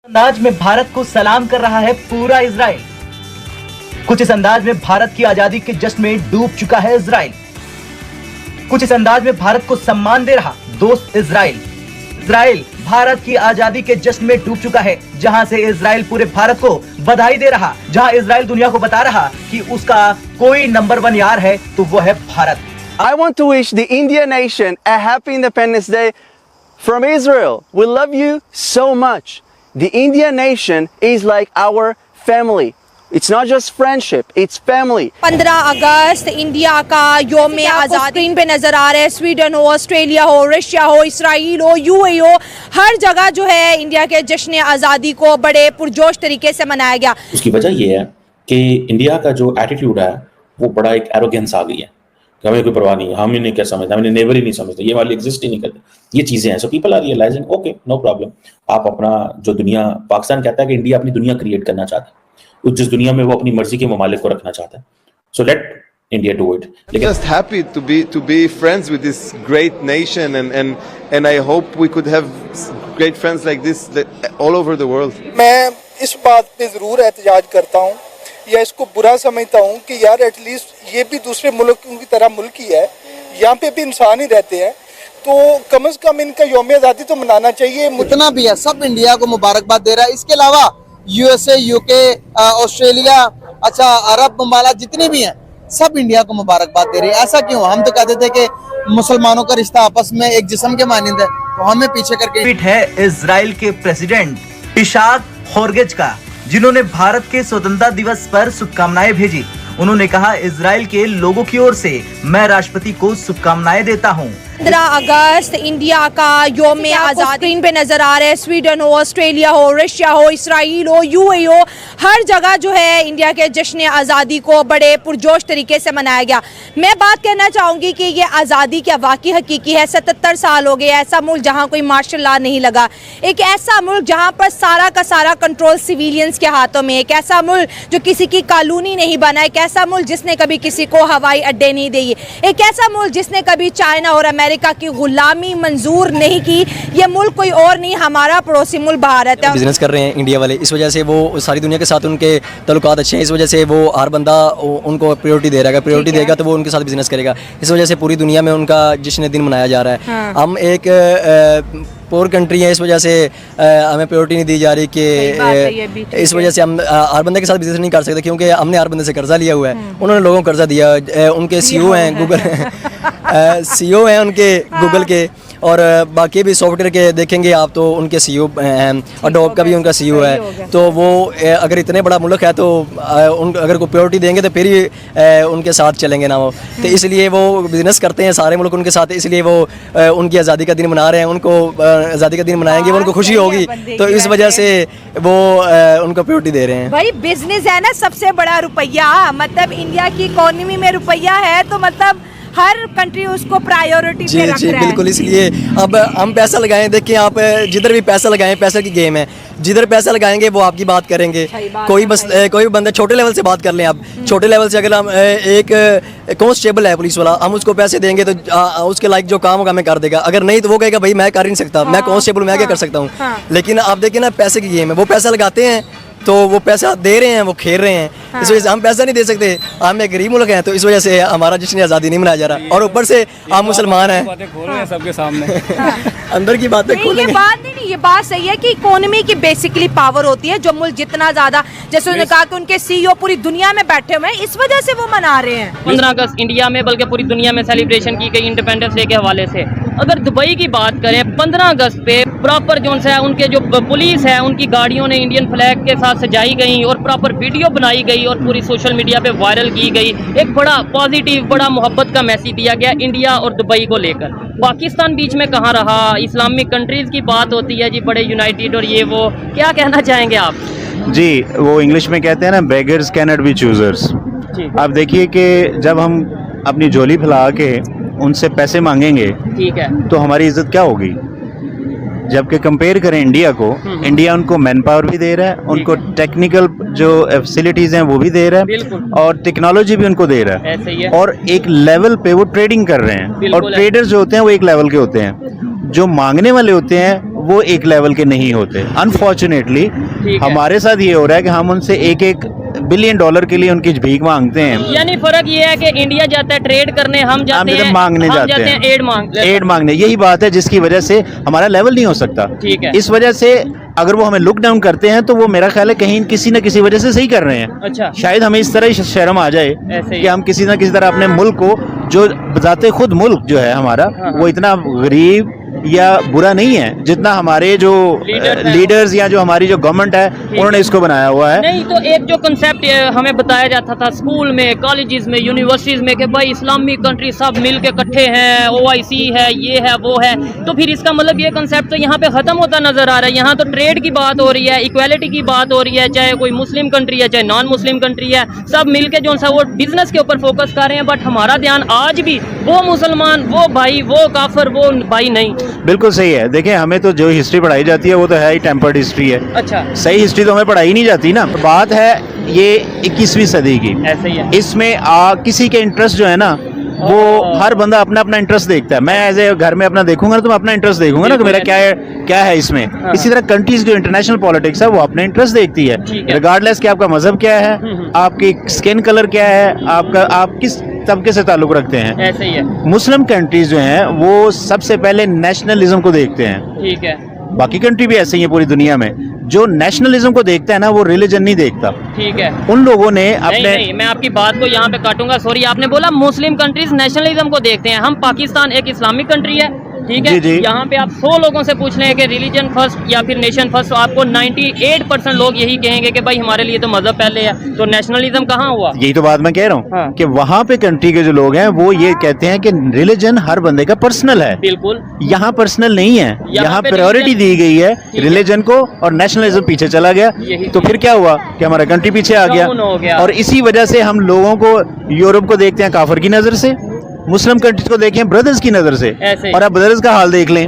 अंदाज में भारत को सलाम कर रहा है पूरा इजराइल। कुछ इस अंदाज में भारत की आजादी के जश्न में डूब चुका है इजराइल। कुछ इस अंदाज में भारत को सम्मान दे रहा दोस्त इजराइल। इजराइल भारत की आजादी के जश्न में डूब चुका है, जहां से इजराइल पूरे भारत को बधाई दे रहा, जहां इजराइल दुनिया को बता रहा कि उसका कोई नंबर 1 यार है तो वो है Bharat. I want to wish the Indian nation a happy Independence Day from Israel. We love you so much. The Indian nation is like our family. It's not just friendship, it's family. 15 August India का योम आज़ादी screen पे नजर आ रहा है। Sweden हो, Australia हो, Russia हो, इसराइल हो, यूएई हो, हर जगह जो है इंडिया के जश्न आज़ादी को बड़े पुरजोश तरीके से मनाया गया। उसकी वजह ये है कि इंडिया का जो एटीट्यूड है वो बड़ा एक एरोगेंस आ गई है कि हमें कोई परवाह नहीं है, हम इन्हें क्या समझते, हमें नेबर ही नहीं समझते, ये वाली एग्जिस्ट ही नहीं करते, ये चीजें हैं। So people are realising okay no problem. आप अपना जो दुनिया, पाकिस्तान कहता है कि इंडिया अपनी दुनिया क्रिएट करना चाहता है, जिस दुनिया में वो अपनी मर्जी के ममालिक को रखना चाहता है। So let India do it. Just happy to be friends with this great nation and I hope we could have great friends like this all over the world. मैं इस बात पे ज़रूर एहतजाज करता हूँ या इसको बुरा समझता हूँ कि यार एटलीस्ट ये भी दूसरे मुल्कों की तरह मुल्क ही है, यहाँ पे भी इंसान ही रहते हैं, तो कम से कम इनका यौम आज़ादी तो मनाना चाहिए। जितना भी है सब इंडिया को मुबारकबाद दे रहा है। इसके अलावा यूएसए, यूके, ऑस्ट्रेलिया, अच्छा अरब ममालिक जितने भी हैं सब इंडिया को मुबारकबाद दे रहे हैं। ऐसा क्यों? हम तो कहते थे कि मुसलमानों का रिश्ता आपस में एक जिस्म के मानिंद है, तो हमें पीछे करके। ट्वीट है इजराइल के प्रेसिडेंट इशाक हेरगोज का, जिन्होंने भारत के स्वतंत्रता दिवस पर शुभकामनाएं भेजी। उन्होंने कहा, इजराइल के लोगों की ओर से मैं राष्ट्रपति को शुभकामनाएं देता हूं। 15 अगस्त इंडिया का योम आज़ादी स्क्रीन पे नजर आ रहा है। स्वीडन हो, ऑस्ट्रेलिया हो, रशिया हो, इसराइल हो, यूएई हो, हर जगह जो है इंडिया के जश्न आज़ादी को बड़े पुरजोश तरीके से मनाया गया। मैं बात कहना चाहूँगी कि ये आज़ादी क्या वाकई हकीकी है। 77 साल हो गए ऐसा मुल्क जहाँ कोई मार्शल लॉ नहीं लगा, एक ऐसा मुल्क जहाँ पर सारा का सारा कंट्रोल सिविलियंस के हाथों में, एक ऐसा मुल्क जो किसी की कानूनी नहीं बना, एक ऐसा मुल्क जिसने कभी किसी को हवाई अड्डे नहीं दिए, एक ऐसा मुल्क जिसने कभी चाइना और अमेरिका की गुलामी मंजूर नहीं की। ये मुल्क कोई और नहीं, हमारा पड़ोसी मुल्क भारत है। बिजनेस कर रहे हैं इंडिया वाले, इस वजह से वो सारी दुनिया के साथ उनके ताल्लुकात अच्छे हैं। इस वजह से वो हर बंदा उनको प्रायोरिटी दे रहा है, प्रायोरिटी देगा तो वो उनके साथ बिजनेस करेगा। इस वजह से पूरी दुनिया में उनका जश्न दिन मनाया जा रहा है। हाँ। हम एक पोर कंट्री है, इस वजह से हमें प्रायोरिटी नहीं दी जा रही कि इस वजह से हम हर बंदे के साथ बिजनेस नहीं कर सकते, क्योंकि हमने हर बंदे से कर्जा लिया हुआ है। उन्होंने लोगों को कर्जा दिया, उनके सीईओ हैं गूगल सीईओ हैं उनके गूगल के, और बाकी भी सॉफ्टवेयर के देखेंगे आप तो उनके सीईओ हैं, और डॉग का भी उनका सीईओ है। तो वो अगर इतने बड़ा मुल्क है तो अगर को प्रायोरिटी देंगे तो फिर ही उनके साथ चलेंगे ना वो। तो इसलिए वो बिजनेस करते हैं सारे मुल्क उनके साथ, इसलिए वो उनकी आज़ादी का दिन मना रहे हैं। उनको आज़ादी का दिन मनाएंगे, वो उनको खुशी होगी, तो इस वजह से वो उनको प्रायोरिटी दे रहे हैं। भाई बिजनेस है ना सबसे बड़ा रुपया, मतलब इंडिया की इकोनॉमी में रुपया है तो मतलब हर कंट्री उसको प्रायोरिटी पे रख रहा है। बिल्कुल, इसलिए अब हम पैसा लगाएं। देखिए आप जिधर भी पैसा लगाएं, पैसे की गेम है, जिधर पैसा लगाएंगे वो आपकी बात करेंगे। कोई बंदा छोटे लेवल से बात कर लें आप, छोटे लेवल से अगर हम एक कांस्टेबल है पुलिस वाला, हम उसको पैसे देंगे तो उसके लायक जो काम होगा हमें कर देगा। अगर नहीं तो वो कहेगा भाई मैं कर नहीं सकता, मैं कांस्टेबल मैं क्या कर सकता हूँ। लेकिन आप देखिए ना, पैसे की गेम है, वो पैसा लगाते हैं तो वो पैसा दे रहे हैं, वो खेल रहे हैं। इस वजह से हम पैसा नहीं दे सकते, हम एक गरीब मुल्क हैं, तो इस वजह से हमारा जश्न आज़ादी नहीं मनाया जा रहा। और ऊपर से हम मुसलमान हैं, सबके सामने अंदर की बातें खोलेंगे। ये बात नहीं, ये बात सही है कि इकोनॉमी की बेसिकली पावर होती है। जो मुल्क जितना ज्यादा, जैसे उन्होंने कहा कि उनके सीईओ पूरी दुनिया में बैठे हुए हैं, इस वजह से वो मना रहे हैं। 15 अगस्त इंडिया में बल्कि पूरी दुनिया में सेलिब्रेशन की गई इंडिपेंडेंस डे के हवाले से। अगर दुबई की बात करें, 15 अगस्त पे प्रॉपर जो है उनके जो पुलिस है उनकी गाड़ियों ने इंडियन फ्लैग के साथ सजाई गई और प्रॉपर वीडियो बनाई गई और पूरी सोशल मीडिया पे वायरल की गई। एक बड़ा पॉजिटिव, बड़ा मोहब्बत का मैसेज दिया गया इंडिया और दुबई को लेकर। पाकिस्तान बीच में कहाँ रहा, इस्लामिक कंट्रीज़ की बात होती है जी, बड़े यूनाइटेड और ये वो, क्या कहना चाहेंगे आप? जी, वो इंग्लिश में कहते हैं ना, बेगर्स कैनॉट बी चूजर्स। आप देखिए कि जब हम अपनी झोली फैला के उनसे पैसे मांगेंगे, ठीक है, तो हमारी इज्जत क्या होगी। जबकि कंपेयर करें इंडिया को, इंडिया उनको मैन पावर भी दे रहा है, उनको टेक्निकल जो फैसिलिटीज हैं वो भी दे रहा है, और टेक्नोलॉजी भी उनको दे रहा है, और एक लेवल पे वो ट्रेडिंग कर रहे हैं। और ट्रेडर्स जो होते हैं वो एक लेवल के होते हैं, जो मांगने वाले होते हैं वो एक लेवल के नहीं होते। अनफॉर्चुनेटली है। हमारे साथ ये हो रहा है कि हम उनसे $1 बिलियन की लिए उनकी भीख मांगते हैं। यानी फर्क ये है कि इंडिया जाता है ट्रेड करने, हम जाते हैं मांगने हम जाते हैं एड मांगने। यही बात है जिसकी वजह से हमारा लेवल नहीं हो सकता। ठीक है। इस वजह से अगर वो हमें लुक डाउन करते हैं तो वो मेरा ख्याल है कहीं किसी न किसी वजह से सही कर रहे हैं। अच्छा। शायद हमें इस तरह ही शर्म आ जाए ऐसे ही। कि हम किसी न किसी तरह अपने मुल्क को, जो बताते खुद मुल्क जो है हमारा, वो इतना गरीब या बुरा नहीं है जितना हमारे जो लीडर्स या जो हमारी जो गवर्नमेंट है उन्होंने इसको बनाया हुआ है। नहीं तो एक जो कंसेप्ट हमें बताया जाता था स्कूल में, कॉलेजेस में, यूनिवर्सिटीज में कि भाई इस्लामिक कंट्री सब मिल के इकट्ठे हैं, OIC है, ये है, वो है, तो फिर इसका मतलब ये कंसेप्ट तो यहाँ पे खत्म होता नजर आ रहा है। यहाँ तो ट्रेड की बात हो रही है, इक्वालिटी की बात हो रही है, चाहे कोई मुस्लिम कंट्री है चाहे नॉन मुस्लिम कंट्री है, सब मिल के जो सा वो बिजनेस के ऊपर फोकस कर रहे हैं। बट हमारा ध्यान आज भी वो मुसलमान, वो भाई, वो काफिर, वो भाई नहीं। बिल्कुल सही है। देखिए हमें तो जो हिस्ट्री पढ़ाई जाती है वो तो है ही टेम्पर्ड हिस्ट्री है। अच्छा। सही हिस्ट्री तो हमें पढ़ाई नहीं जाती ना। बात है ये 21वीं सदी की, ऐसे ही है। इसमें किसी के इंटरेस्ट जो है ना वो हर बंदा अपना अपना इंटरेस्ट देखता है। मैं एज ए घर में अपना देखूंगा ना तो मैं अपना इंटरेस्ट देखूंगा ना कि मेरा क्या है इसमें। इसी तरह कंट्रीज जो इंटरनेशनल पॉलिटिक्स है वो अपने इंटरेस्ट देखती है, रिगार्डलेस कि आपका मजहब क्या है, आपकी स्किन कलर क्या है, आप किस तबके से ताल्लुक रखते हैं। ऐसे ही है। मुस्लिम कंट्रीज जो हैं वो सबसे पहले नेशनलिज्म को देखते हैं। ठीक है। बाकी कंट्री भी ऐसे ही है पूरी दुनिया में। जो नेशनलिज्म को देखता है ना वो रिलीजन नहीं देखता। ठीक है। उन लोगों ने अपने नहीं, मैं आपकी बात को यहाँ पे काटूंगा, सॉरी। आपने बोला मुस्लिम कंट्रीज नेशनलिज्म को देखते हैं, हम पाकिस्तान एक इस्लामिक कंट्री है, ठीक है। यहाँ पे आप 100 लोगों से पूछ लें कि रिलीजन फर्स्ट या फिर नेशन फर्स्ट, तो आपको 98% लोग यही कहेंगे कि भाई हमारे लिए तो मजहब पहले है, तो नेशनलिज्म कहाँ हुआ। यही तो बात मैं कह रहा हूँ कि वहाँ पे कंट्री के जो लोग हैं वो ये कहते हैं कि रिलीजन हर बंदे का पर्सनल है। बिल्कुल। यहाँ पर्सनल नहीं है, यहाँ प्रायोरिटी दी गई है रिलीजन को और नेशनलिज्म पीछे चला गया। तो फिर क्या हुआ कि हमारा कंट्री पीछे आ गया। और इसी वजह से हम लोगों को, यूरोप को देखते हैं काफिर की नजर से, मुस्लिम कंट्रीज को देखें ब्रदर्स की नजर से। और आप ब्रदर्स का हाल देख लें